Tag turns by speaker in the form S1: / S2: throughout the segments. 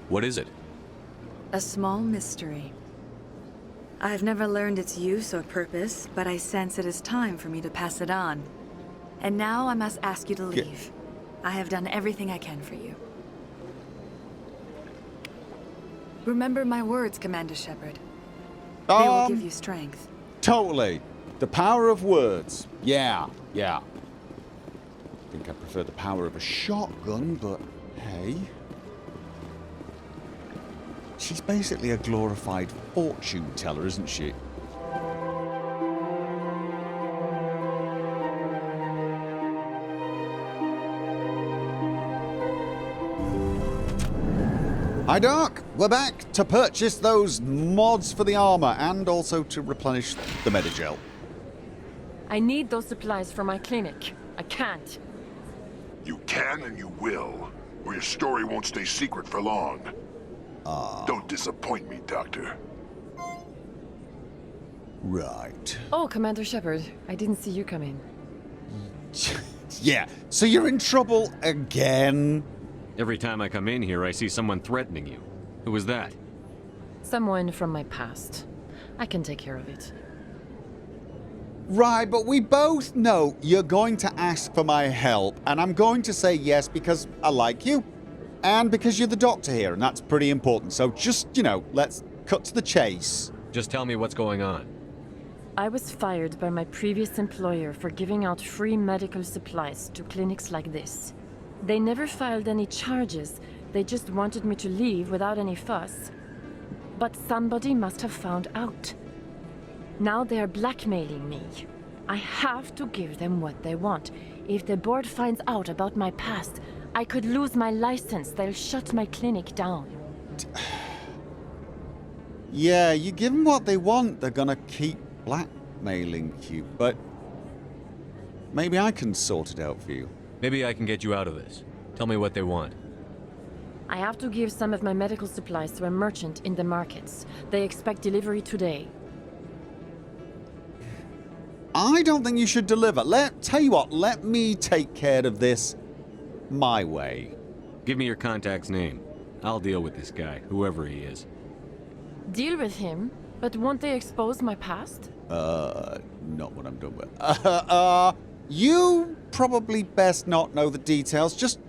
S1: What is it?
S2: A small mystery. I've never learned its use or purpose, but I sense it is time for me to pass it on. And now I must ask you to leave. I have done everything I can for you. Remember my words, Commander Shepard. They will give you strength.
S3: Totally. The power of words. Yeah. I think I prefer the power of a shotgun, but hey. She's basically a glorified fortune teller, isn't she? Hi Doc, we're back to purchase those mods for the armor and also to replenish the Medigel.
S4: I need those supplies for my clinic. I can't.
S5: You can and you will, or your story won't stay secret for long. Don't disappoint me, Doctor.
S3: Right.
S4: Oh, Commander Shepard, I didn't see you come in.
S3: Yeah, so you're in trouble again?
S1: Every time I come in here, I see someone threatening you. Who was that?
S4: Someone from my past. I can take care of it.
S3: Right, but we both know you're going to ask for my help, and I'm going to say yes because I like you, and because you're the doctor here, and that's pretty important. So just, let's cut to the chase.
S1: Just tell me what's going on.
S4: I was fired by my previous employer for giving out free medical supplies to clinics like this. They never filed any charges. They just wanted me to leave without any fuss. But somebody must have found out. Now they are blackmailing me. I have to give them what they want. If the board finds out about my past, I could lose my license. They'll shut my clinic down.
S3: Yeah, you give them what they want, they're gonna keep blackmailing you, but maybe I can sort it out for you.
S1: Maybe I can get you out of this. Tell me what they want.
S4: I have to give some of my medical supplies to a merchant in the markets. They expect delivery today.
S3: I don't think you should deliver. Tell you what, let me take care of this my way.
S1: Give me your contact's name. I'll deal with this guy, whoever he is.
S4: Deal with him? But won't they expose my past?
S3: Not what I'm doing with. You probably best not know the details. Just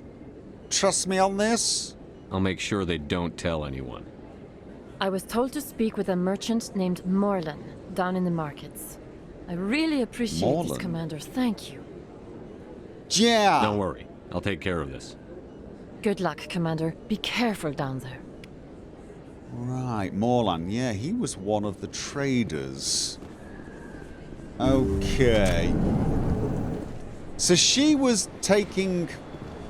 S3: trust me on this.
S1: I'll make sure they don't tell anyone.
S4: I was told to speak with a merchant named Morlan down in the markets. I really appreciate this, Commander. Thank you.
S3: Yeah.
S1: Don't worry. I'll take care of this.
S4: Good luck, Commander. Be careful down there.
S3: Right, Morlan. Yeah, he was one of the traders. Okay. So she was taking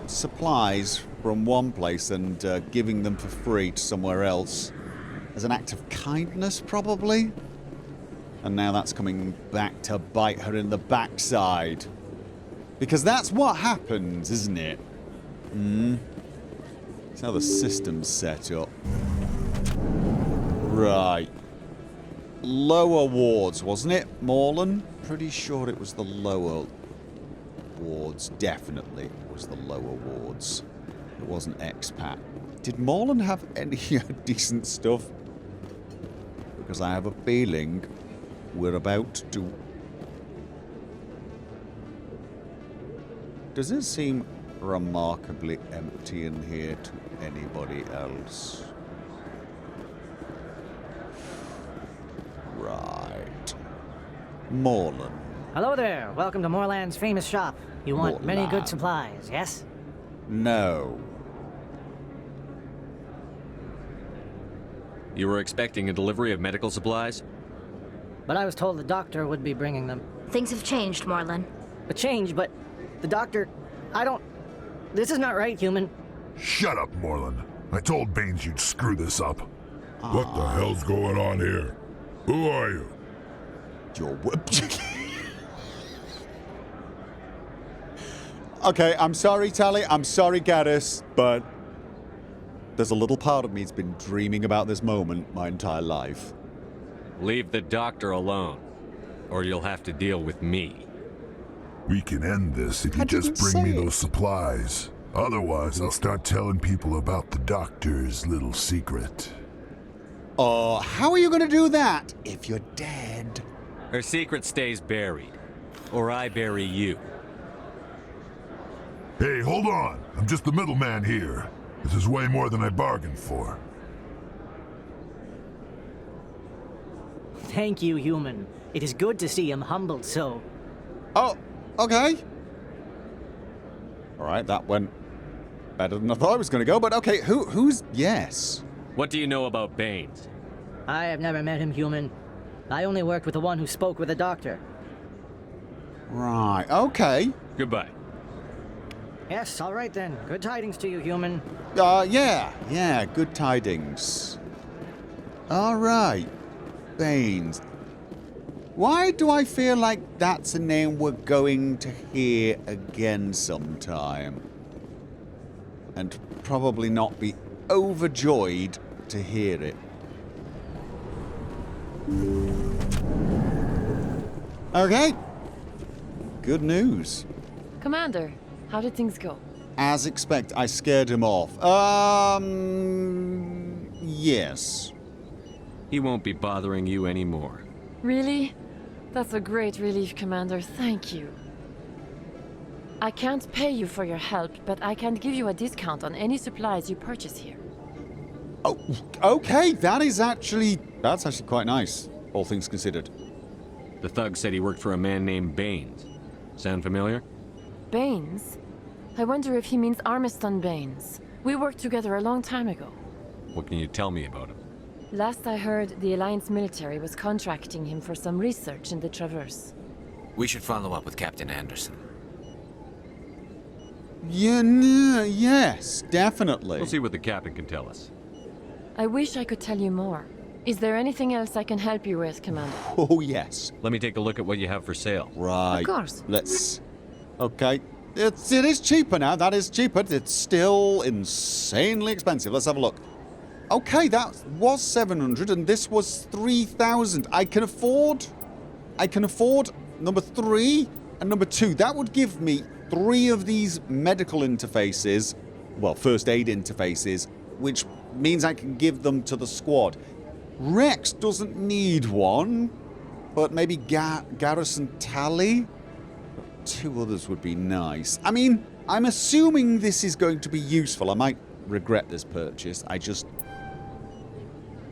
S3: supplies from one place and giving them for free to somewhere else as an act of kindness, probably. And now that's coming back to bite her in the backside. Because that's what happens, isn't it? That's how the system's set up. Right. Lower wards, wasn't it, Morlan? Pretty sure it was the lower wards. Definitely was the lower wards. It wasn't expat. Did Morlan have any decent stuff? Because I have a feeling we're about to... Does it seem remarkably empty in here to anybody else? Right. Morlan.
S6: Hello there. Welcome to Morlan's famous shop. You want many
S3: Morlan.
S6: good supplies, yes?
S3: No.
S1: You were expecting a delivery of medical supplies?
S6: But I was told the doctor would be bringing them.
S7: Things have changed, Morlan.
S6: A change, but the doctor... This is not right, human.
S5: Shut up, Morlan. I told Baines you'd screw this up. What the hell's going on here? Who are you?
S3: Your whip. Okay, I'm sorry, Tally. I'm sorry, Gaddis, but there's a little part of me that's been dreaming about this moment my entire life.
S1: Leave the doctor alone, or you'll have to deal with me.
S5: We can end this if
S3: I
S5: you just
S3: didn't
S5: bring
S3: say
S5: me
S3: it.
S5: those supplies. Otherwise, I'll start telling people about the doctor's little secret.
S3: Oh, how are you going to do that if you're dead?
S1: Her secret stays buried. Or I bury you.
S5: Hey, hold on. I'm just the middleman here. This is way more than I bargained for.
S6: Thank you, human. It is good to see him humbled so.
S3: Oh, okay. All right, that went better than I thought it was going to go, but okay, who's... Yes.
S1: What do you know about Baines?
S6: I have never met him, human. I only worked with the one who spoke with the doctor.
S3: Right, okay.
S1: Goodbye.
S6: Yes, all right then. Good tidings to you, human.
S3: Yeah, good tidings. All right, Baines. Why do I feel like that's a name we're going to hear again sometime? And probably not be overjoyed to hear it. Okay. Good news.
S4: Commander, how did things go?
S3: As expected, I scared him off. Yes.
S1: He won't be bothering you anymore.
S4: Really? That's a great relief, Commander. Thank you. I can't pay you for your help, but I can give you a discount on any supplies you purchase here.
S3: Oh, okay. That's actually quite nice, all things considered.
S1: The thug said he worked for a man named Baines. Sound familiar?
S4: Baines? I wonder if he means Armiston Baines. We worked together a long time ago.
S1: What can you tell me about him?
S4: Last I heard, the Alliance military was contracting him for some research in the Traverse.
S7: We should follow up with Captain Anderson.
S3: Yes, definitely.
S1: We'll see what the captain can tell us.
S4: I wish I could tell you more. Is there anything else I can help you with, Commander?
S3: Oh, yes.
S1: Let me take a look at what you have for sale.
S3: Right.
S4: Of course.
S3: Let's... Okay. It is cheaper now. That is cheaper. It's still insanely expensive. Let's have a look. Okay, that was 700 and this was 3,000. I can afford number 3 and number 2. That would give me 3 of these medical interfaces, well, first aid interfaces, which means I can give them to the squad. Rex doesn't need one, but maybe Garrison Tally? 2 others would be nice. I mean, I'm assuming this is going to be useful. I might regret this purchase. I just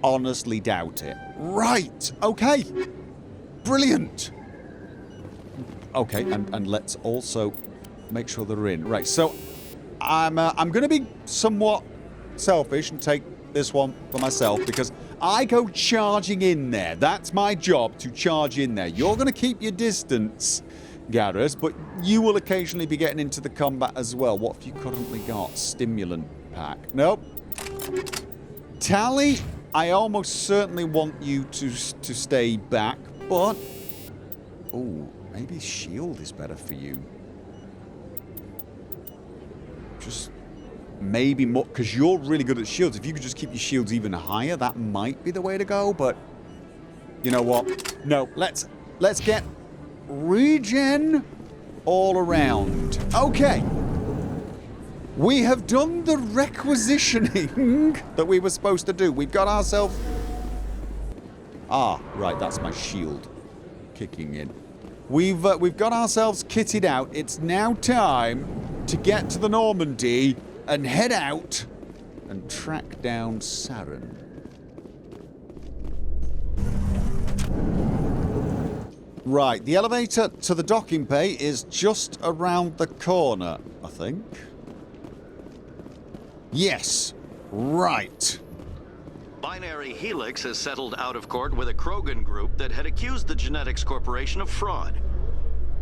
S3: honestly doubt it. Right, okay. Brilliant. Okay, and let's also make sure they're in. Right, so I'm going to be somewhat selfish and take this one for myself because I go charging in there. That's my job, to charge in there. You're going to keep your distance, Garrus, but you will occasionally be getting into the combat as well. What have you currently got? Stimulant pack. Nope. Tally, I almost certainly want you to stay back, but... Oh, maybe shield is better for you. Just maybe more, because you're really good at shields. If you could just keep your shields even higher, that might be the way to go, but... You know what? No, let's get regen all around. Okay. We have done the requisitioning that we were supposed to do. We've got ourselves... Ah, right, that's my shield kicking in. We've got ourselves kitted out. It's now time to get to the Normandy and head out and track down Saren. Right, the elevator to the docking bay is just around the corner, I think. Yes, right.
S8: Binary Helix has settled out of court with a Krogan group that had accused the Genetics Corporation of fraud.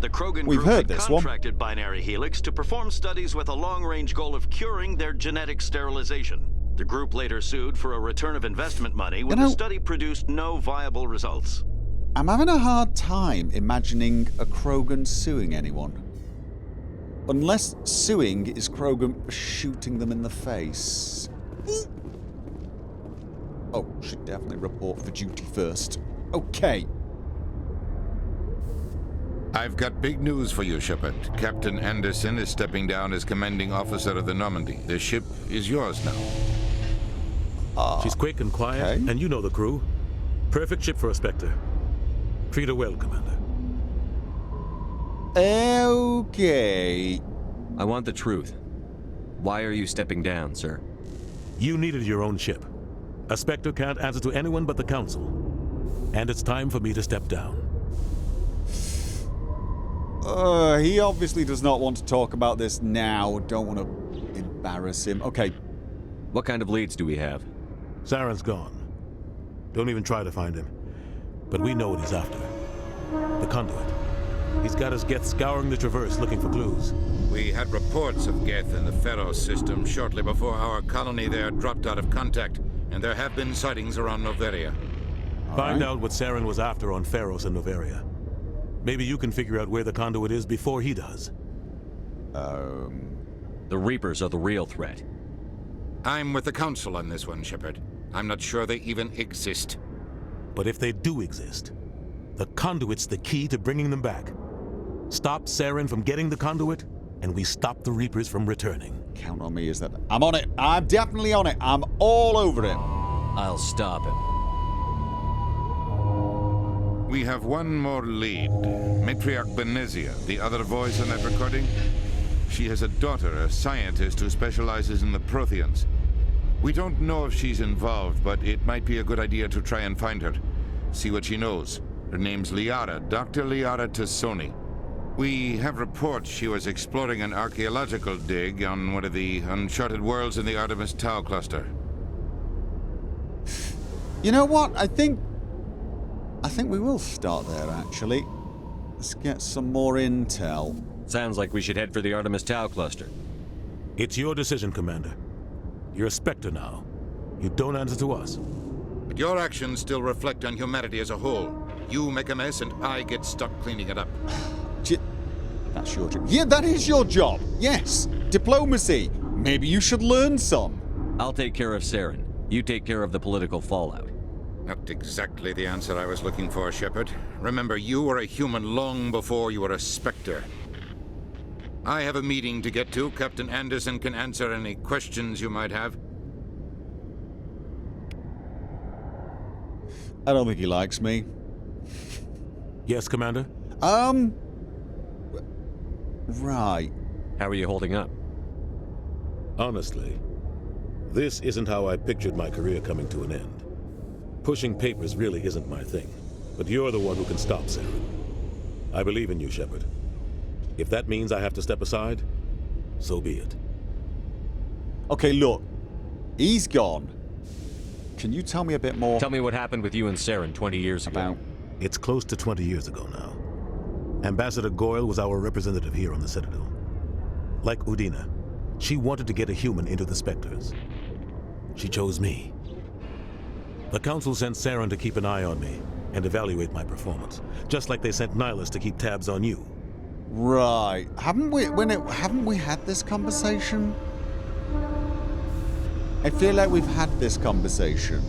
S8: The Krogan group had contracted Binary Helix to perform studies with a long-range goal of curing their genetic sterilization. The group later sued for a return of investment money when the study produced no viable results.
S3: I'm having a hard time imagining a Krogan suing anyone. Unless suing is Krogan shooting them in the face. Oh, should definitely report for duty first. Okay.
S9: I've got big news for you, Shepard. Captain Anderson is stepping down as commanding officer of the Normandy. The ship is yours now.
S10: She's quick and quiet,
S3: okay.
S10: and you know the crew. Perfect ship for a Spectre. Treat her well, Commander.
S3: Okay.
S1: I want the truth. Why are you stepping down, sir?
S10: You needed your own ship. A Spectre can't answer to anyone but the Council. And it's time for me to step down.
S3: He obviously does not want to talk about this now. Don't want to embarrass him. Okay.
S1: What kind of leads do we have?
S10: Saren's gone. Don't even try to find him. But we know what he's after. The conduit. He's got his Geth scouring the Traverse looking for clues.
S9: We had reports of Geth in the Pharos system shortly before our colony there dropped out of contact, and there have been sightings around Noveria.
S10: Find out what Saren was after on Pharos and Noveria. Maybe you can figure out where the conduit is before he does.
S1: The Reapers are the real threat.
S9: I'm with the Council on this one, Shepard. I'm not sure they even exist.
S10: But if they do exist, the conduit's the key to bringing them back. Stop Saren from getting the conduit, and we stop the Reapers from returning.
S3: Count on me, is that? I'm on it. I'm definitely on it. I'm all over it.
S1: I'll stop him.
S9: We have one more lead. Matriarch Benezia, the other voice on that recording. She has a daughter, a scientist who specializes in the Protheans. We don't know if she's involved, but it might be a good idea to try and find her. See what she knows. Her name's Liara, Dr. Liara Tassoni. We have reports she was exploring an archaeological dig on one of the uncharted worlds in the Artemis Tau cluster.
S3: You know what? I think we will start there, actually. Let's get some more intel.
S1: Sounds like we should head for the Artemis Tau cluster.
S10: It's your decision, Commander. You're a Spectre now. You don't answer to us.
S9: But your actions still reflect on humanity as a whole. You make a mess and I get stuck cleaning it up.
S3: That's your job. Yeah, that is your job. Yes. Diplomacy. Maybe you should learn some.
S1: I'll take care of Saren. You take care of the political fallout.
S9: Not exactly the answer I was looking for, Shepard. Remember, you were a human long before you were a Spectre. I have a meeting to get to. Captain Anderson can answer any questions you might have.
S3: I don't think he likes me.
S10: Yes, Commander?
S3: Right.
S1: How are you holding up?
S10: Honestly, this isn't how I pictured my career coming to an end. Pushing papers really isn't my thing, but you're the one who can stop Saren. I believe in you, Shepard. If that means I have to step aside, so be it.
S3: Okay, look. He's gone. Can you tell me a bit more?
S1: Tell me what happened with you and Saren 20 years ago.
S10: It's close to 20 years ago now. Ambassador Goyle was our representative here on the Citadel. Like Udina, she wanted to get a human into the Spectres. She chose me. The Council sent Saren to keep an eye on me and evaluate my performance, just like they sent Nihilus to keep tabs on you.
S3: Right. Haven't we had this conversation? I feel like we've had this conversation.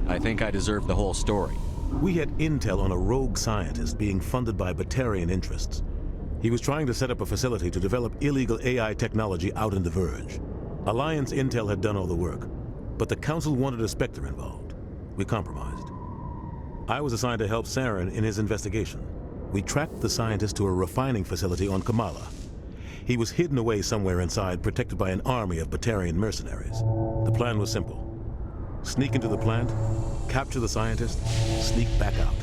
S1: I think I deserve the whole story.
S10: We had intel on a rogue scientist being funded by Batarian interests. He was trying to set up a facility to develop illegal AI technology out in the Verge. Alliance intel had done all the work, but the Council wanted a Spectre involved. We compromised. I was assigned to help Saren in his investigation. We tracked the scientist to a refining facility on Kamala. He was hidden away somewhere inside, protected by an army of Batarian mercenaries. The plan was simple. Sneak into the plant, capture the scientist, sneak back out.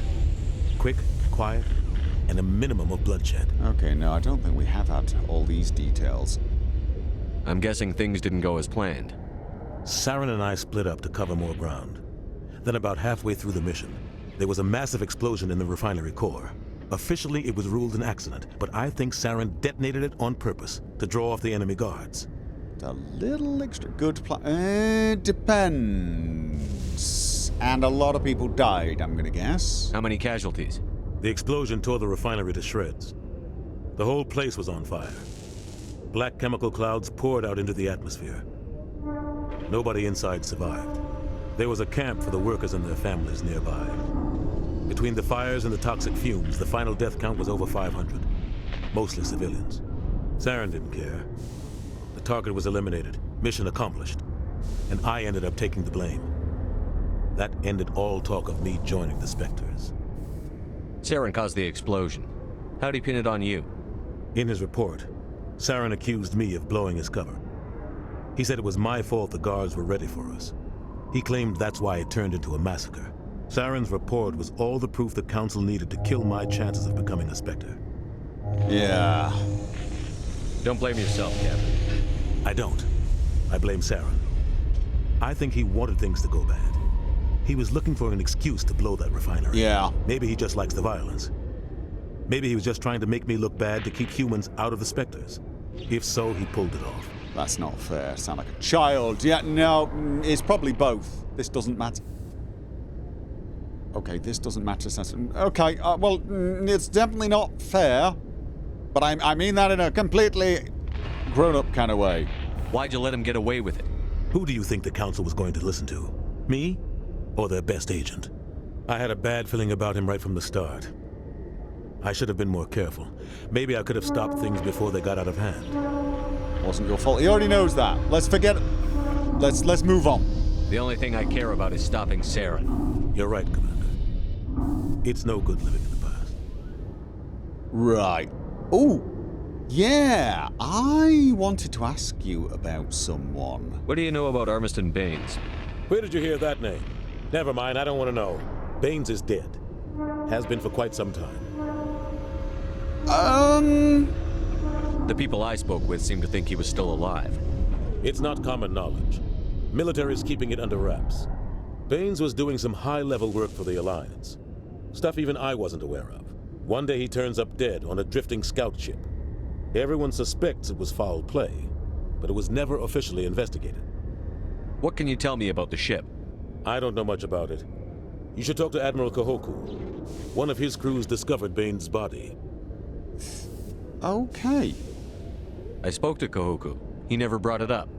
S10: Quick, quiet, and a minimum of bloodshed.
S3: Okay, no, I don't think we have had all these details.
S1: I'm guessing things didn't go as planned.
S10: Saren and I split up to cover more ground. Then about halfway through the mission, there was a massive explosion in the refinery core. Officially, it was ruled an accident, but I think Saren detonated it on purpose to draw off the enemy guards.
S3: A little extra good plan. Depends. And a lot of people died, I'm gonna guess.
S1: How many casualties?
S10: The explosion tore the refinery to shreds. The whole place was on fire. Black chemical clouds poured out into the atmosphere. Nobody inside survived. There was a camp for the workers and their families nearby. Between the fires and the toxic fumes, the final death count was over 500. Mostly civilians. Saren didn't care. The target was eliminated. Mission accomplished. And I ended up taking the blame. That ended all talk of me joining the Spectres.
S1: Saren caused the explosion. How'd he pin it on you?
S10: In his report, Saren accused me of blowing his cover. He said it was my fault the guards were ready for us. He claimed that's why it turned into a massacre. Saren's report was all the proof the Council needed to kill my chances of becoming a Spectre.
S3: Yeah.
S1: Don't blame yourself, Captain.
S10: I don't. I blame Saren. I think he wanted things to go bad. He was looking for an excuse to blow that refinery.
S3: Yeah.
S10: Maybe he just likes the violence. Maybe he was just trying to make me look bad to keep humans out of the Spectres. If so, he pulled it off.
S3: That's not fair. Sound like a child. Yeah, no, it's probably both. This doesn't matter. Okay, this doesn't matter. Okay, well, it's definitely not fair. But I mean that in a completely grown-up kind of way.
S1: Why'd you let him get away with it?
S10: Who do you think the Council was going to listen to? Me? Or their best agent? I had a bad feeling about him right from the start. I should have been more careful. Maybe I could have stopped things before they got out of hand.
S3: Wasn't your fault. He already knows that. Let's forget it. Let's move on.
S1: The only thing I care about is stopping Saren.
S10: You're right, Commander. It's no good living in the past.
S3: Right. Oh, yeah. I wanted to ask you about someone.
S1: What do you know about Armiston Baines?
S10: Where did you hear that name? Never mind, I don't want to know. Baines is dead. Has been for quite some time.
S1: The people I spoke with seemed to think he was still alive.
S10: It's not common knowledge. Military's keeping it under wraps. Baines was doing some high-level work for the Alliance. Stuff even I wasn't aware of. One day he turns up dead on a drifting scout ship. Everyone suspects it was foul play, but it was never officially investigated.
S1: What can you tell me about the ship?
S10: I don't know much about it. You should talk to Admiral Kahoku. One of his crews discovered Baines' body.
S3: Okay.
S1: I spoke to Kahoku. He never brought it up.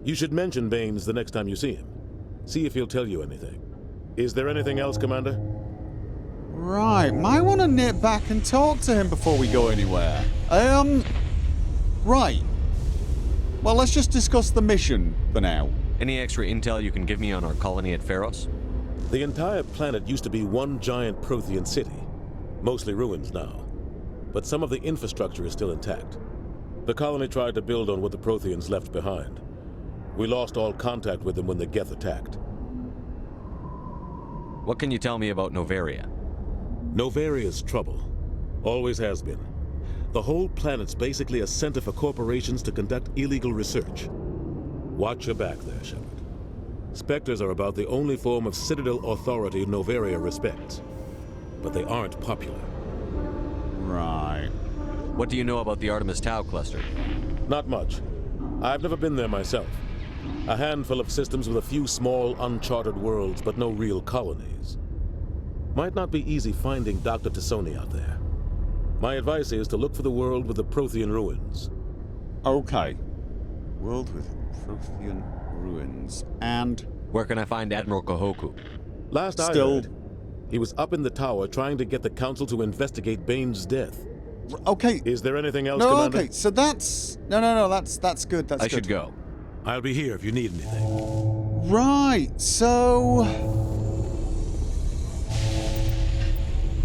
S10: You should mention Baines the next time you see him. See if he'll tell you anything. Is there anything else, Commander?
S3: Right. Might want to nip back and talk to him before we go anywhere. Right. Well, let's just discuss the mission for now.
S1: Any extra intel you can give me on our colony at Pharos?
S10: The entire planet used to be one giant Prothean city. Mostly ruins now. But some of the infrastructure is still intact. The colony tried to build on what the Protheans left behind. We lost all contact with them when the Geth attacked.
S1: What can you tell me about Noveria?
S10: Novaria's trouble. Always has been. The whole planet's basically a center for corporations to conduct illegal research. Watch your back there, Shepard. Spectres are about the only form of Citadel authority Noveria respects. But they aren't popular.
S3: Right.
S1: What do you know about the Artemis Tau cluster?
S10: Not much. I've never been there myself. A handful of systems with a few small, uncharted worlds, but no real colonies. Might not be easy finding Dr. Tassoni out there. My advice is to look for the world with the Prothean ruins.
S3: Okay. World with Prothean ruins. And...
S1: where can I find Admiral Kahoku?
S10: Last I heard, he was up in the tower trying to get the Council to investigate Baines' death.
S3: Okay.
S10: Is there anything else,
S3: no,
S10: Commander?
S3: Okay, so that's... No, that's good, that's good.
S1: I should go.
S10: I'll be here if you need anything.
S3: Right, so...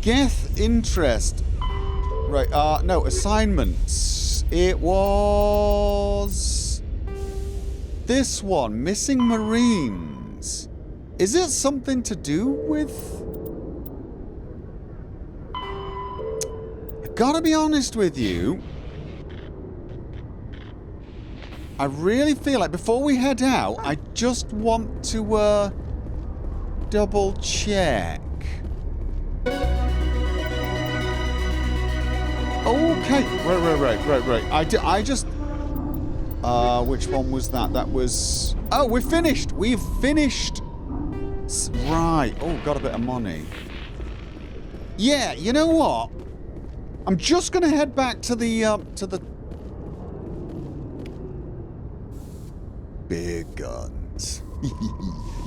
S3: Geth interest. Right, no, assignments. It was... this one, missing Marines. Is it something to do with... I've gotta be honest with you. I really feel like before we head out, I just want to, double check. Okay, right. I just... which one was that? That was... oh, we're finished! We've finished! Right. Oh, got a bit of money. Yeah, you know what? I'm just gonna head back to the big guns.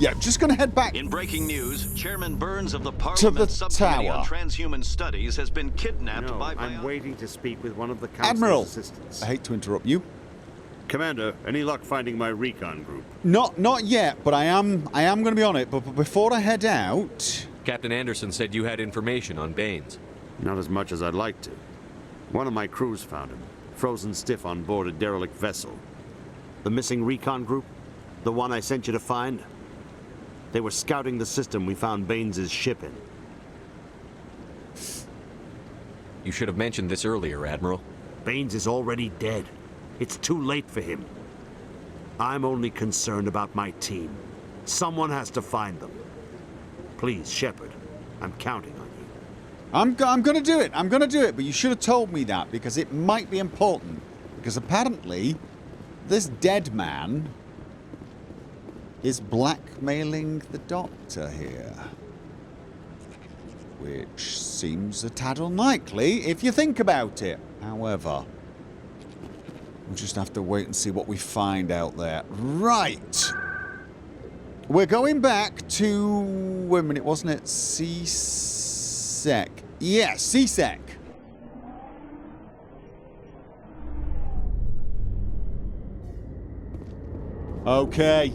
S3: Yeah, just gonna head back.
S8: In breaking news, Chairman Burns of the
S3: the
S8: Parliament Subcommittee
S3: tower.
S8: on Transhuman Studies has been kidnapped
S11: No,
S8: by...
S11: I'm waiting to speak with one of the council's
S3: Admiral,
S11: assistants.
S3: I hate to interrupt you.
S11: Commander, any luck finding my recon group?
S3: Not yet, but I am going to be on it. But before I head out,
S1: Captain Anderson said you had information on Baines.
S11: Not as much as I'd like to. One of my crews found him, frozen stiff on board a derelict vessel. The missing recon group? The one I sent you to find? They were scouting the system we found Baines' ship in.
S1: You should have mentioned this earlier, Admiral.
S11: Baines is already dead. It's too late for him. I'm only concerned about my team. Someone has to find them. Please, Shepard, I'm counting on you.
S3: I'm going to do it. I'm going to do it. But you should have told me that because it might be important. Because apparently, this dead man is blackmailing the Doctor here. Which seems a tad unlikely if you think about it. However, we'll just have to wait and see what we find out there. Right. We're going back to... Wait a minute, wasn't it? C-Sec. Yes, C-Sec. Okay.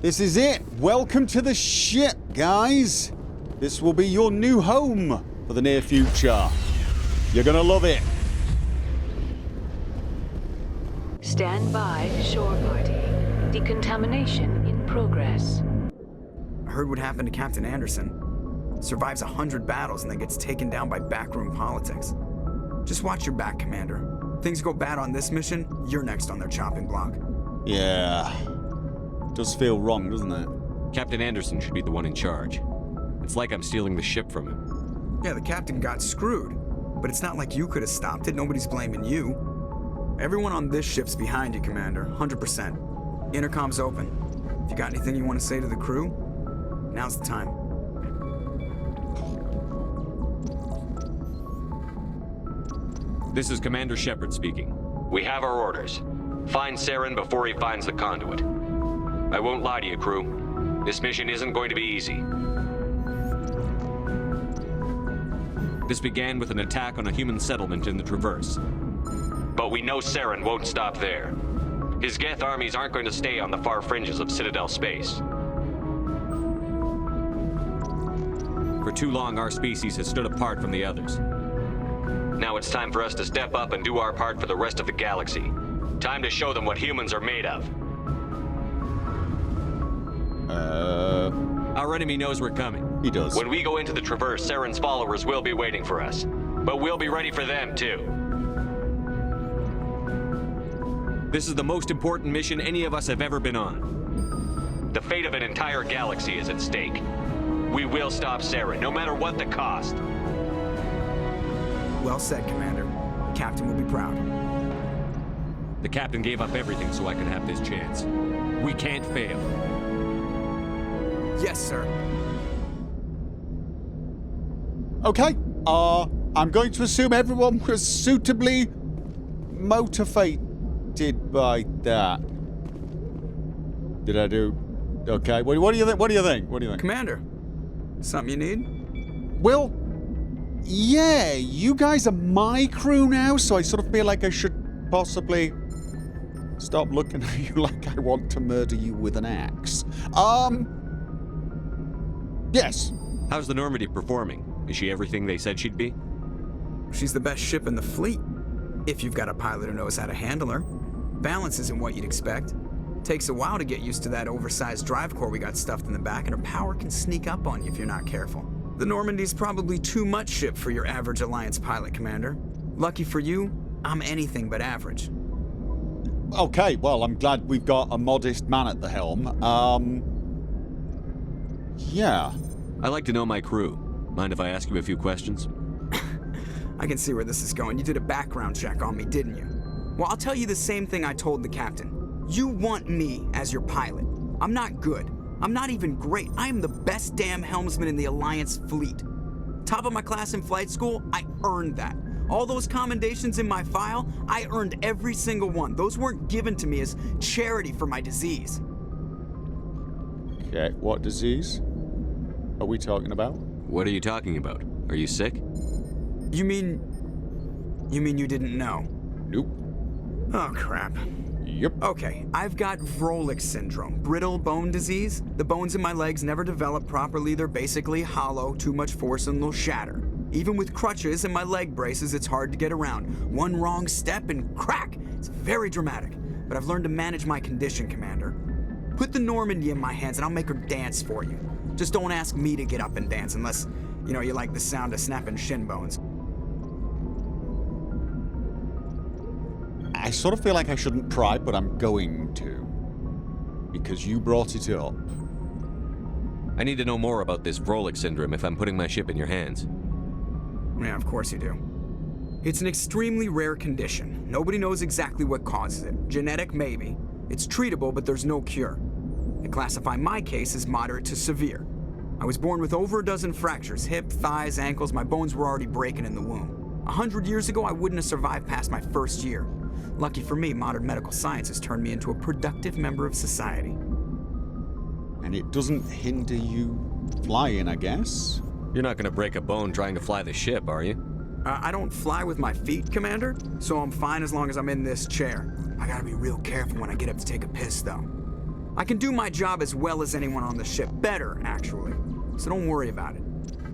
S3: This is it. Welcome to the ship, guys. This will be your new home for the near future. You're gonna love it.
S12: Stand by, shore party. Decontamination in progress.
S13: I heard what happened to Captain Anderson. Survives 100 battles and then gets taken down by backroom politics. Just watch your back, Commander. Things go bad on this mission, you're next on their chopping block.
S3: Yeah. Does feel wrong, doesn't it?
S1: Captain Anderson should be the one in charge. It's like I'm stealing the ship from him.
S13: Yeah, the captain got screwed. But it's not like you could have stopped it. Nobody's blaming you. Everyone on this ship's behind you, Commander. 100%. Intercom's open. If you got anything you want to say to the crew, now's the time.
S1: This is Commander Shepard speaking. We have our orders. Find Saren before he finds the conduit. I won't lie to you, crew. This mission isn't going to be easy. This began with an attack on a human settlement in the Traverse. But we know Saren won't stop there. His Geth armies aren't going to stay on the far fringes of Citadel space. For too long, our species has stood apart from the others. Now it's time for us to step up and do our part for the rest of the galaxy. Time to show them what humans are made of. Our enemy knows we're coming.
S3: He does.
S1: When we go into the Traverse, Saren's followers will be waiting for us. But we'll be ready for them, too. This is the most important mission any of us have ever been on. The fate of an entire galaxy is at stake. We will stop Saren, no matter what the cost.
S13: Well said, Commander. The captain will be proud.
S1: The captain gave up everything so I could have this chance. We can't fail.
S13: Yes, sir.
S3: Okay. I'm going to assume everyone was suitably motivated by that. Did I do? Okay. What do you think? What do you think? What do you think?
S13: Commander, something you need?
S3: Well, yeah. You guys are my crew now, so I sort of feel like I should possibly stop looking at you like I want to murder you with an axe. Yes.
S1: How's the Normandy performing? Is she everything they said she'd be?
S13: She's the best ship in the fleet. If you've got a pilot who knows how to handle her. Balance isn't what you'd expect. Takes a while to get used to that oversized drive core we got stuffed in the back, and her power can sneak up on you if you're not careful. The Normandy's probably too much ship for your average Alliance pilot, Commander. Lucky for you, I'm anything but average.
S3: Okay, well, I'm glad we've got a modest man at the helm. Yeah.
S1: I like to know my crew. Mind if I ask you a few questions?
S13: I can see where this is going. You did a background check on me, didn't you? Well, I'll tell you the same thing I told the captain. You want me as your pilot. I'm not good. I'm not even great. I am the best damn helmsman in the Alliance fleet. Top of my class in flight school, I earned that. All those commendations in my file, I earned every single one. Those weren't given to me as charity for my disease.
S3: Okay, what disease are we talking about?
S1: What are you talking about? Are you sick?
S13: You mean you didn't know?
S3: Nope.
S13: Oh, crap.
S3: Yep.
S13: Okay, I've got Vrolik syndrome, brittle bone disease. The bones in my legs never develop properly. They're basically hollow, too much force and they'll shatter. Even with crutches and my leg braces, it's hard to get around. One wrong step and crack! It's very dramatic. But I've learned to manage my condition, Commander. Put the Normandy in my hands and I'll make her dance for you. Just don't ask me to get up and dance unless, you like the sound of snapping shin bones.
S3: I sort of feel like I shouldn't pry, but I'm going to. Because you brought it up.
S1: I need to know more about this Vrolik syndrome if I'm putting my ship in your hands.
S13: Yeah, of course you do. It's an extremely rare condition. Nobody knows exactly what causes it. Genetic, maybe. It's treatable, but there's no cure. They classify my case as moderate to severe. I was born with over a dozen fractures, hip, thighs, ankles. My bones were already breaking in the womb. 100 years ago, I wouldn't have survived past my first year. Lucky for me, modern medical science has turned me into a productive member of society.
S3: And it doesn't hinder you flying, I guess?
S1: You're not gonna break a bone trying to fly the ship, are you?
S13: I don't fly with my feet, Commander, so I'm fine as long as I'm in this chair. I gotta be real careful when I get up to take a piss, though. I can do my job as well as anyone on the ship. Better, actually. So don't worry about it.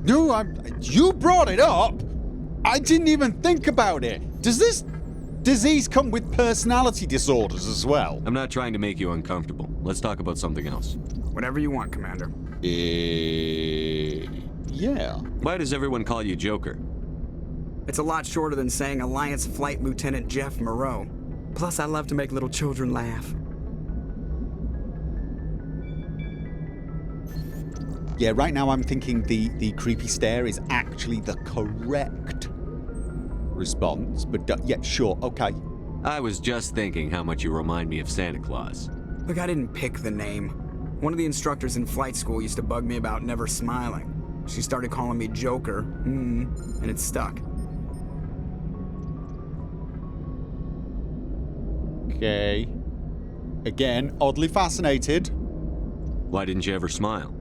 S3: No, you brought it up! I didn't even think about it! Does this disease come with personality disorders as well?
S1: I'm not trying to make you uncomfortable. Let's talk about something else.
S13: Whatever you want, Commander.
S3: Yeah.
S1: Why does everyone call you Joker?
S13: It's a lot shorter than saying Alliance Flight Lieutenant Jeff Moreau. Plus, I love to make little children laugh.
S3: Yeah, right now I'm thinking the creepy stare is actually the correct response. But yeah, sure, okay.
S1: I was just thinking how much you remind me of Santa Claus.
S13: Look, I didn't pick the name. One of the instructors in flight school used to bug me about never smiling. She started calling me Joker, and it stuck.
S3: Okay. Again, oddly fascinated.
S1: Why didn't you ever smile?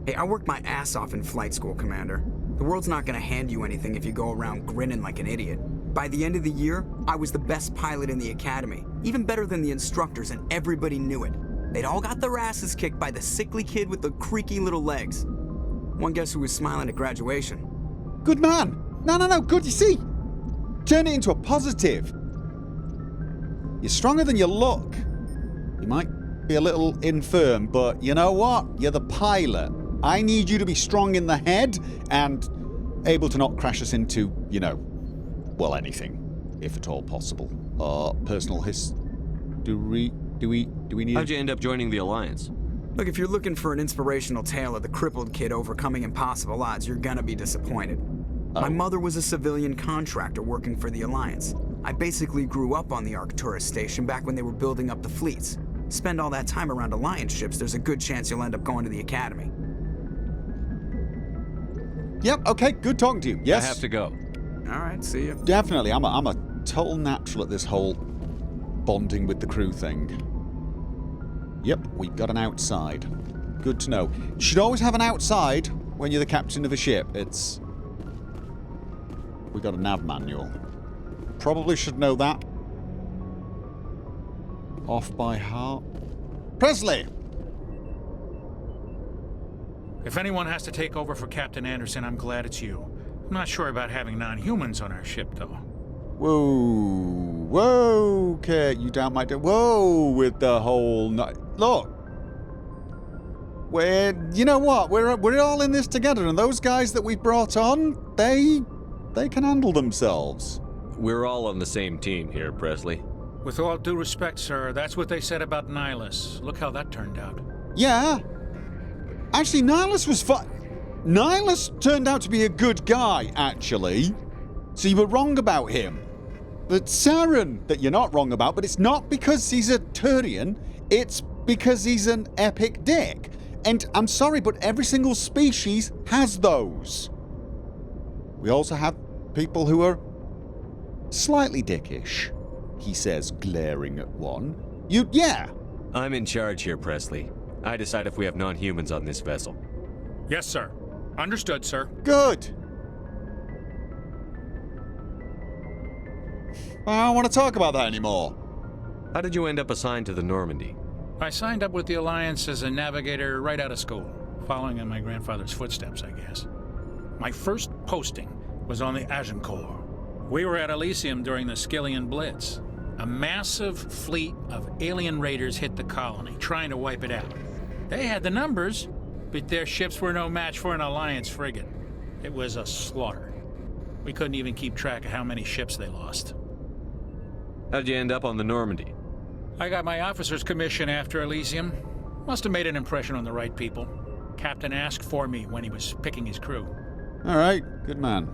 S13: Hey, I worked my ass off in flight school, Commander. The world's not gonna hand you anything if you go around grinning like an idiot. By the end of the year, I was the best pilot in the academy, even better than the instructors, and everybody knew it. They'd all got their asses kicked by the sickly kid with the creaky little legs. One guess who was smiling at graduation?
S3: Good man! No, good, you see? Turn it into a positive. You're stronger than you look. You might be a little infirm, but you know what? You're the pilot. I need you to be strong in the head and able to not crash us into, well, anything, if at all possible. Personal history. Do we need...
S1: How'd you end up joining the Alliance?
S13: Look, if you're looking for an inspirational tale of the crippled kid overcoming impossible odds, you're gonna be disappointed.
S3: Oh.
S13: My mother was a civilian contractor working for the Alliance. I basically grew up on the Arcturus station back when they were building up the fleets. Spend all that time around Alliance ships, there's a good chance you'll end up going to the Academy.
S3: Yep, okay, good talking to you. Yes.
S1: I have to go.
S13: All right, see you.
S3: Definitely, I'm a total natural at this whole bonding with the crew thing. Yep, we've got an outside. Good to know. You should always have an outside when you're the captain of a ship. We got a nav manual. Probably should know that. Off by heart. Presley!
S14: If anyone has to take over for Captain Anderson, I'm glad it's you. I'm not sure about having non-humans on our ship, though.
S3: Whoa, okay, you doubt my... Whoa, with the whole... Look. You know what? We're all in this together, and those guys that we brought on, they can handle themselves.
S1: We're all on the same team here, Presley.
S14: With all due respect, sir, that's what they said about Nihilus. Look how that turned out.
S3: Yeah. Actually, Nihilus was fun. Nihilus turned out to be a good guy, actually. So you were wrong about him. But Saren, that you're not wrong about, but it's not because he's a Turian, it's because he's an epic dick. And I'm sorry, but every single species has those. We also have people who are slightly dickish, he says, glaring at one. Yeah.
S1: I'm in charge here, Presley. I decide if we have non-humans on this vessel.
S14: Yes, sir. Understood, sir.
S3: Good. I don't want to talk about that anymore.
S1: How did you end up assigned to the Normandy?
S14: I signed up with the Alliance as a navigator right out of school, following in my grandfather's footsteps, I guess. My first posting was on the Agincourt. We were at Elysium during the Skillian Blitz. A massive fleet of alien raiders hit the colony, trying to wipe it out. They had the numbers, but their ships were no match for an Alliance frigate. It was a slaughter. We couldn't even keep track of how many ships they lost.
S1: How did you end up on the Normandy?
S14: I got my officer's commission after Elysium. Must have made an impression on the right people. Captain asked for me when he was picking his crew.
S3: All right, good man.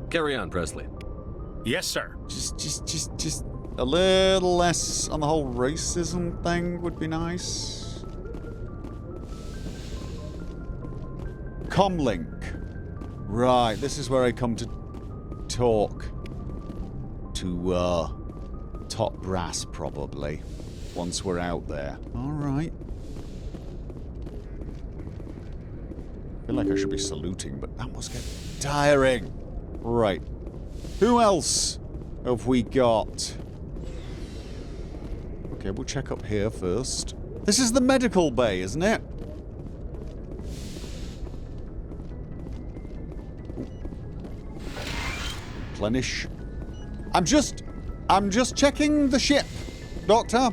S1: Carry on, Presley.
S14: Yes, sir.
S3: Just a little less on the whole racism thing would be nice. Comlink. Right, this is where I come to talk to top brass, probably, once we're out there. All right. I feel like I should be saluting, but that must get tiring. Right. Who else have we got? Okay, we'll check up here first. This is the medical bay, isn't it? Replenish. I'm just checking the ship, Doctor.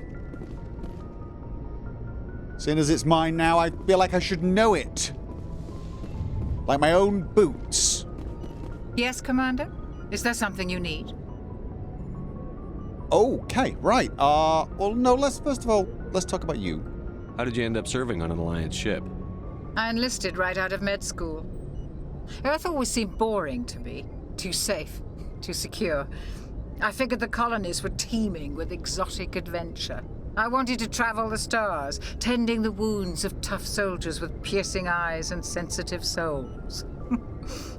S3: Seeing as it's mine now, I feel like I should know it. Like my own boots.
S15: Yes, Commander? Is there something you need?
S3: Okay, right. Well, no, first of all, let's talk about you.
S1: How did you end up serving on an Alliance ship?
S15: I enlisted right out of med school. Earth always seemed boring to me. Too safe, too secure. I figured the colonies were teeming with exotic adventure. I wanted to travel the stars, tending the wounds of tough soldiers with piercing eyes and sensitive souls.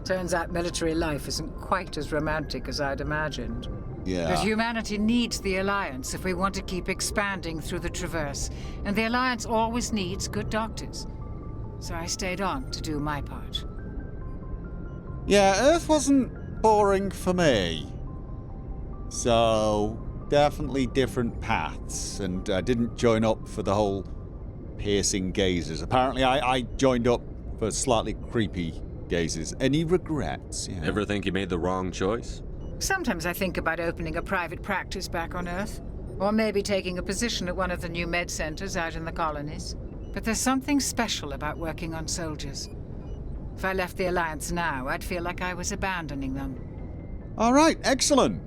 S15: Turns out military life isn't quite as romantic as I'd imagined.
S3: Yeah.
S15: But humanity needs the Alliance if we want to keep expanding through the Traverse, and the Alliance always needs good doctors. So I stayed on to do my part.
S3: Yeah, Earth wasn't boring for me. So, definitely different paths, and I didn't join up for the whole piercing gazes. Apparently, I joined up for slightly creepy gazes. Any regrets? Yeah.
S1: Ever think you made the wrong choice?
S15: Sometimes I think about opening a private practice back on Earth, or maybe taking a position at one of the new med centers out in the colonies. But there's something special about working on soldiers. If I left the Alliance now, I'd feel like I was abandoning them.
S3: All right, excellent.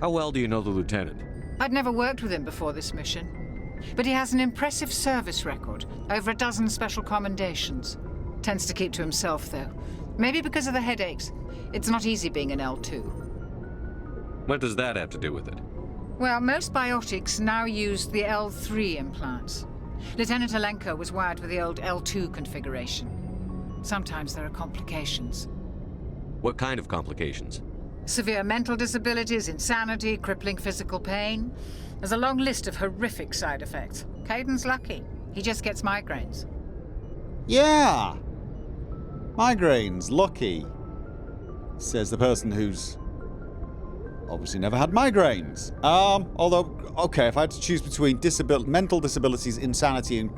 S1: How well do you know the Lieutenant?
S15: I'd never worked with him before this mission, but he has an impressive service record, over a dozen special commendations. Tends to keep to himself, though. Maybe because of the headaches. It's not easy being an L2.
S1: What does that have to do with it?
S15: Well, most biotics now use the L3 implants. Lieutenant Alenko was wired with the old L2 configuration. Sometimes there are complications.
S1: What kind of complications?
S15: Severe mental disabilities, insanity, crippling physical pain. There's a long list of horrific side effects. Caden's lucky. He just gets migraines.
S3: Yeah. Migraines, lucky. Says the person who's obviously never had migraines. Although, okay, if I had to choose between mental disabilities, insanity, and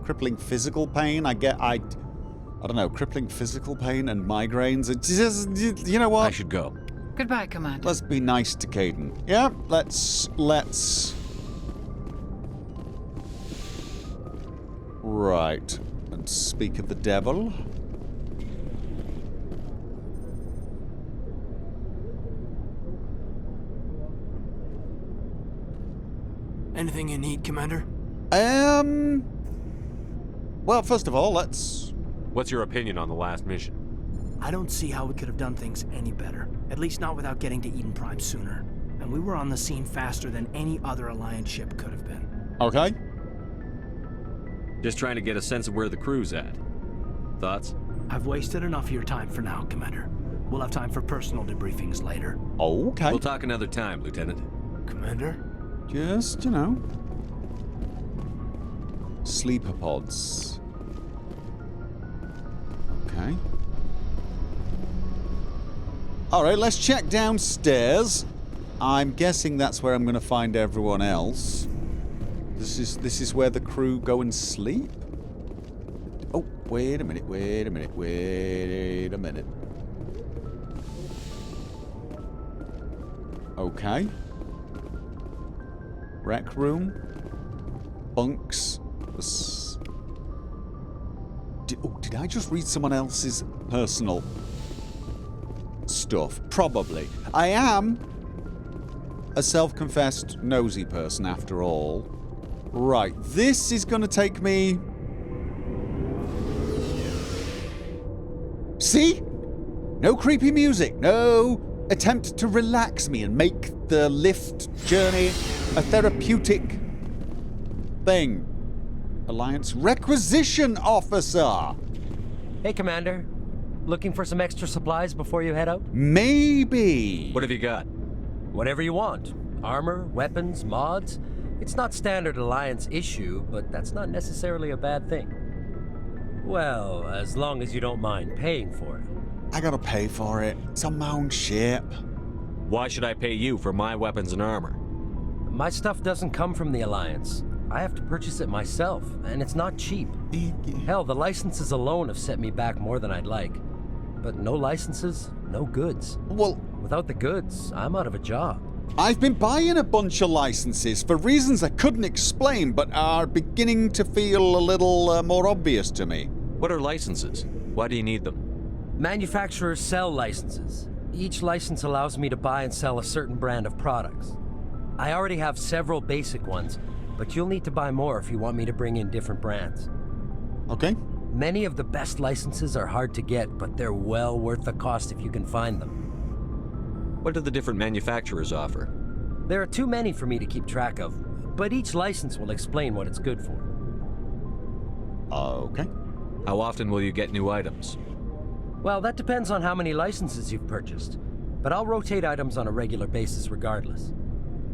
S3: crippling physical pain, I don't know, crippling physical pain and migraines. It's just, you know what?
S1: I should go.
S15: Goodbye, Commander.
S3: Let's be nice to Caden. Yeah, let's... Right. And speak of the devil.
S16: Anything you need, Commander?
S3: Well, first of all, let's...
S1: What's your opinion on the last mission?
S16: I don't see how we could have done things any better. At least not without getting to Eden Prime sooner. And we were on the scene faster than any other Alliance ship could have been.
S3: Okay.
S1: Just trying to get a sense of where the crew's at. Thoughts?
S16: I've wasted enough of your time for now, Commander. We'll have time for personal debriefings later.
S3: Okay.
S1: We'll talk another time, Lieutenant.
S16: Commander?
S3: Just, you know. Sleeper pods. Okay. Alright, let's check downstairs. I'm guessing that's where I'm going to find everyone else. This is where the crew go and sleep? Oh, wait a minute, wait a minute, wait a minute. Okay. Rec room. Bunks. Did I just read someone else's personal stuff? Probably. I am a self-confessed nosy person after all. Right, this is going to take me... See? No creepy music, no attempt to relax me and make the lift journey a therapeutic thing. Alliance Requisition Officer!
S17: Hey, Commander. Looking for some extra supplies before you head out?
S3: Maybe.
S1: What have you got?
S17: Whatever you want. Armor, weapons, mods. It's not standard Alliance issue, but that's not necessarily a bad thing. Well, as long as you don't mind paying for it.
S3: I gotta pay for it. It's on my own ship.
S1: Why should I pay you for my weapons and armor?
S17: My stuff doesn't come from the Alliance. I have to purchase it myself, and it's not cheap. Hell, the licenses alone have set me back more than I'd like. But no licenses, no goods.
S3: Well,
S17: without the goods, I'm out of a job.
S3: I've been buying a bunch of licenses for reasons I couldn't explain, but are beginning to feel a little more obvious to me.
S1: What are licenses? Why do you need them?
S17: Manufacturers sell licenses. Each license allows me to buy and sell a certain brand of products. I already have several basic ones, but you'll need to buy more if you want me to bring in different brands.
S3: Okay.
S17: Many of the best licenses are hard to get, but they're well worth the cost if you can find them.
S1: What do the different manufacturers offer?
S17: There are too many for me to keep track of, but each license will explain what it's good for.
S3: Okay.
S1: How often will you get new items?
S17: Well, that depends on how many licenses you've purchased, but I'll rotate items on a regular basis regardless.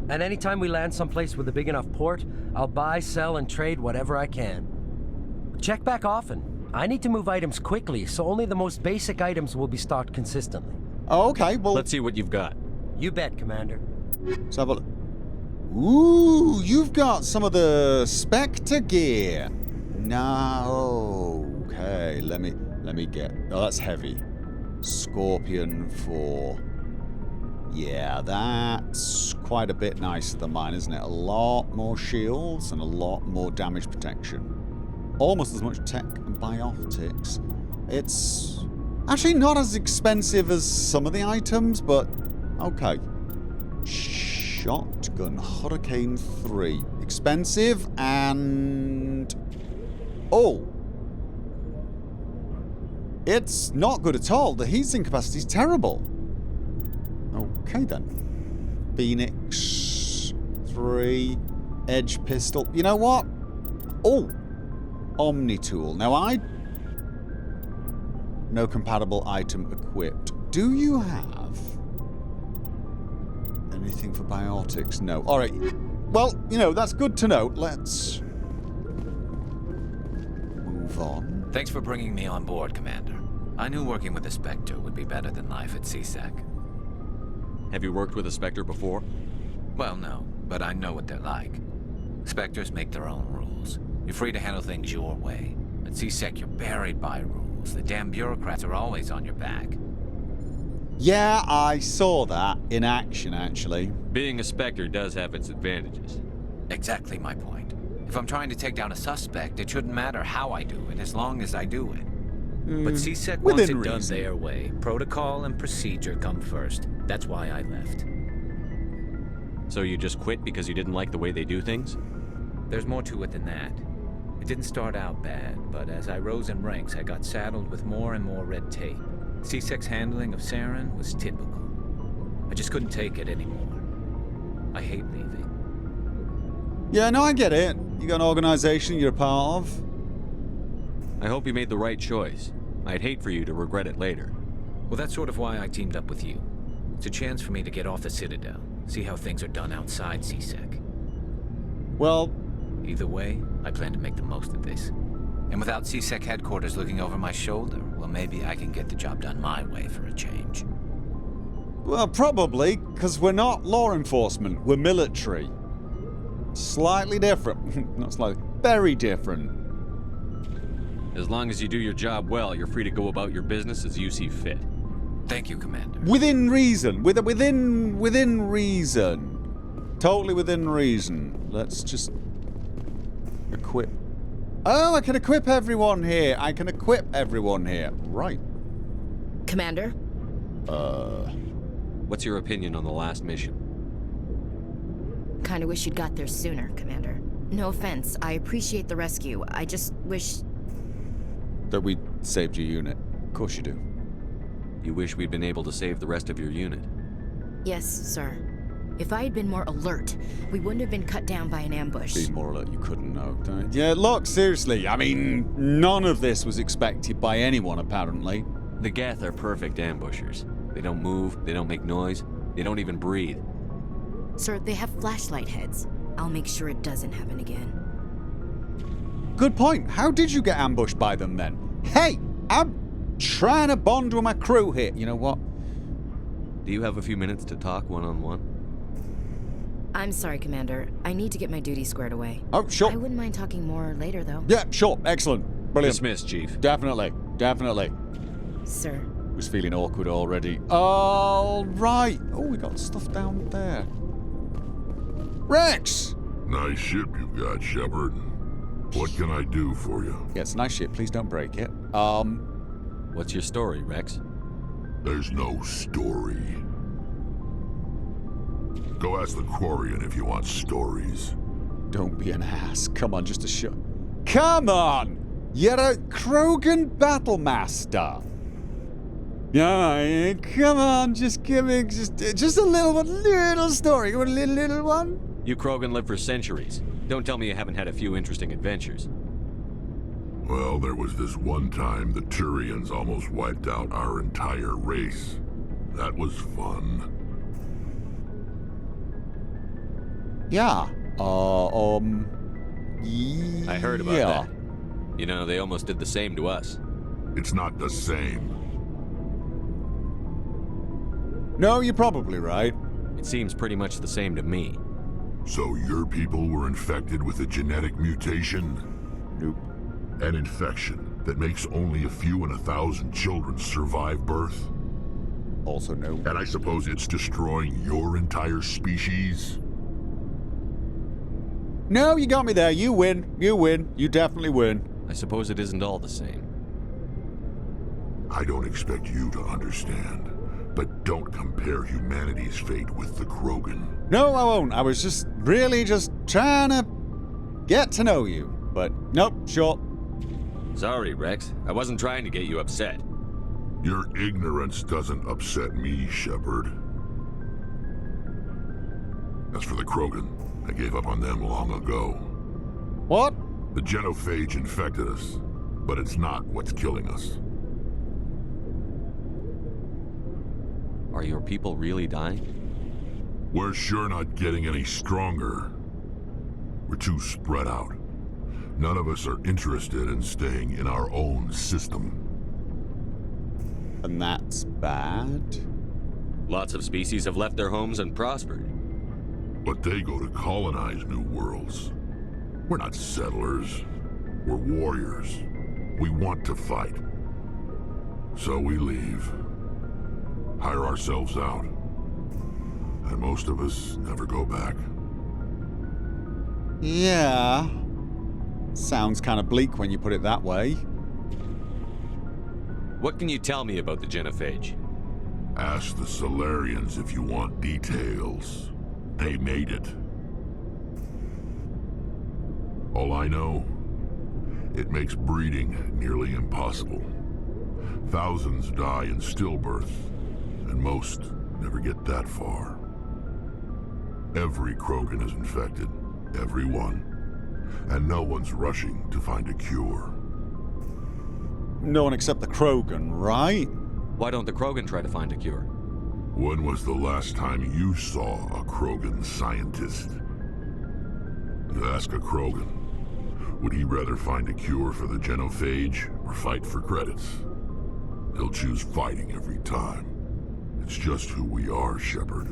S17: And anytime we land someplace with a big enough port, I'll buy, sell, and trade whatever I can. Check back often. I need to move items quickly, so only the most basic items will be stocked consistently.
S3: Oh, okay, well...
S1: Let's see what you've got.
S17: You bet, Commander.
S3: Let's have a look. Ooh, you've got some of the Spectre gear. No. Okay, let me get... Oh, that's heavy. Scorpion 4. Yeah, that's quite a bit nicer than mine, isn't it? A lot more shields and a lot more damage protection. Almost as much tech and biotics. It's actually not as expensive as some of the items, but okay. Shotgun Hurricane 3. Expensive and... Oh! It's not good at all. The heatsink capacity is terrible. Okay then. Phoenix 3. Edge pistol. You know what? Oh! Omni tool. Now no compatible item equipped. Do you have anything for biotics? No. Alright. Well, you know, that's good to know. Let's move on.
S7: Thanks for bringing me on board, Commander. I knew working with a Spectre would be better than life at CSEC.
S1: Have you worked with a Spectre before?
S7: Well, no, but I know what they're like. Spectres make their own rules. You're free to handle things your way. At CSEC, you're buried by rules. The damn bureaucrats are always on your back.
S3: Yeah, I saw that in action, actually.
S1: Being a Spectre does have its advantages.
S7: Exactly my point. If I'm trying to take down a suspect, it shouldn't matter how I do it, as long as I do it.
S18: But CSEC wants it done their way. Protocol and procedure come first. That's why I left.
S1: So you just quit because you didn't like the way they do things?
S18: There's more to it than that. It didn't start out bad, but as I rose in ranks, I got saddled with more and more red tape. CSEC's handling of Saren was typical. I just couldn't take it anymore. I hate leaving.
S3: Yeah, no, I get it. You got an organization you're a part of.
S1: I hope you made the right choice. I'd hate for you to regret it later.
S18: Well, that's sort of why I teamed up with you. It's a chance for me to get off the Citadel, see how things are done outside CSEC.
S3: Well,
S7: Either way, I plan to make the most of this. And without CSEC headquarters looking over my shoulder, well, maybe I can get the job done my way for a change.
S3: Well, probably, because we're not law enforcement. We're military. Slightly different. Not slightly. Very different.
S1: As long as you do your job well, you're free to go about your business as you see fit.
S7: Thank you, Commander.
S3: Within reason. Within reason. Totally within reason. Let's just equip. Oh, I can equip everyone here. I can equip everyone here. Right.
S19: Commander?
S1: What's your opinion on the last mission?
S19: Kinda wish you'd got there sooner, Commander. No offense, I appreciate the rescue. I just wish...
S3: that we saved your unit. Of course you do.
S1: You wish we'd been able to save the rest of your unit?
S19: Yes, sir. If I had been more alert, we wouldn't have been cut down by an ambush.
S3: Be more alert, you couldn't know. Yeah, look, seriously, I mean, none of this was expected by anyone, apparently.
S1: The Geth are perfect ambushers. They don't move, they don't make noise, they don't even breathe.
S19: Sir, they have flashlight heads. I'll make sure it doesn't happen again.
S3: Good point. How did you get ambushed by them then? Hey, I'm trying to bond with my crew here. You know what?
S1: Do you have a few minutes to talk one-on-one?
S19: I'm sorry, Commander. I need to get my duty squared away.
S3: Oh, sure.
S19: I wouldn't mind talking more later, though.
S3: Yeah, sure. Excellent. Brilliant.
S1: Dismissed, Chief.
S3: Definitely. Definitely.
S19: Sir.
S3: Was feeling awkward already. All right. Oh, we got stuff down there. Rex!
S5: Nice ship you've got, Shepard. What can I do for you?
S3: Yeah, it's a nice ship. Please don't break it.
S1: What's your story, Rex?
S5: There's no story. Go ask the Quarian if you want stories.
S3: Don't be an ass. Come on, just a shot. Come on! You're a Krogan Battlemaster. Yeah, come on, just give me just a little story. You want a little one?
S1: You Krogan live for centuries. Don't tell me you haven't had a few interesting adventures.
S5: Well, there was this one time the Turians almost wiped out our entire race. That was fun.
S3: Yeah.
S1: I heard about that. You know, they almost did the same to us.
S5: It's not the same.
S3: No, you're probably right.
S1: It seems pretty much the same to me.
S5: So your people were infected with a genetic mutation?
S3: Nope.
S5: An infection that makes only a few in 1,000 children survive birth?
S3: Also no.
S5: And I suppose it's destroying your entire species?
S3: No, you got me there. You win. You win. You definitely win.
S1: I suppose it isn't all the same.
S5: I don't expect you to understand. But don't compare humanity's fate with the Krogan.
S3: No, I won't. I was just really just trying to get to know you. But nope, sure.
S1: Sorry, Rex. I wasn't trying to get you upset.
S5: Your ignorance doesn't upset me, Shepard. As for the Krogan, I gave up on them long ago.
S3: What?
S5: The genophage infected us, but it's not what's killing us.
S1: Are your people really dying?
S5: We're sure not getting any stronger. We're too spread out. None of us are interested in staying in our own system.
S3: And that's bad?
S1: Lots of species have left their homes and prospered.
S5: But they go to colonize new worlds. We're not settlers. We're warriors. We want to fight. So we leave. Hire ourselves out. And most of us never go back.
S3: Yeah. Sounds kind of bleak when you put it that way.
S1: What can you tell me about the genophage?
S5: Ask the Solarians if you want details. They made it. All I know, it makes breeding nearly impossible. Thousands die in stillbirth, and most never get that far. Every Krogan is infected, every one. And no one's rushing to find a cure.
S3: No one except the Krogan, right?
S1: Why don't the Krogan try to find a cure?
S5: When was the last time you saw a Krogan scientist? You ask a Krogan. Would he rather find a cure for the genophage or fight for credits? He'll choose fighting every time. It's just who we are, Shepard.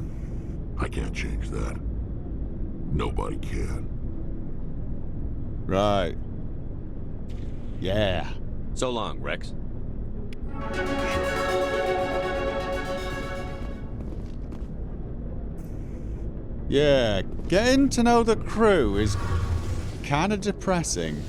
S5: I can't change that. Nobody can.
S3: Right. Yeah.
S1: So long, Rex.
S3: Yeah, getting to know the crew is kind of depressing.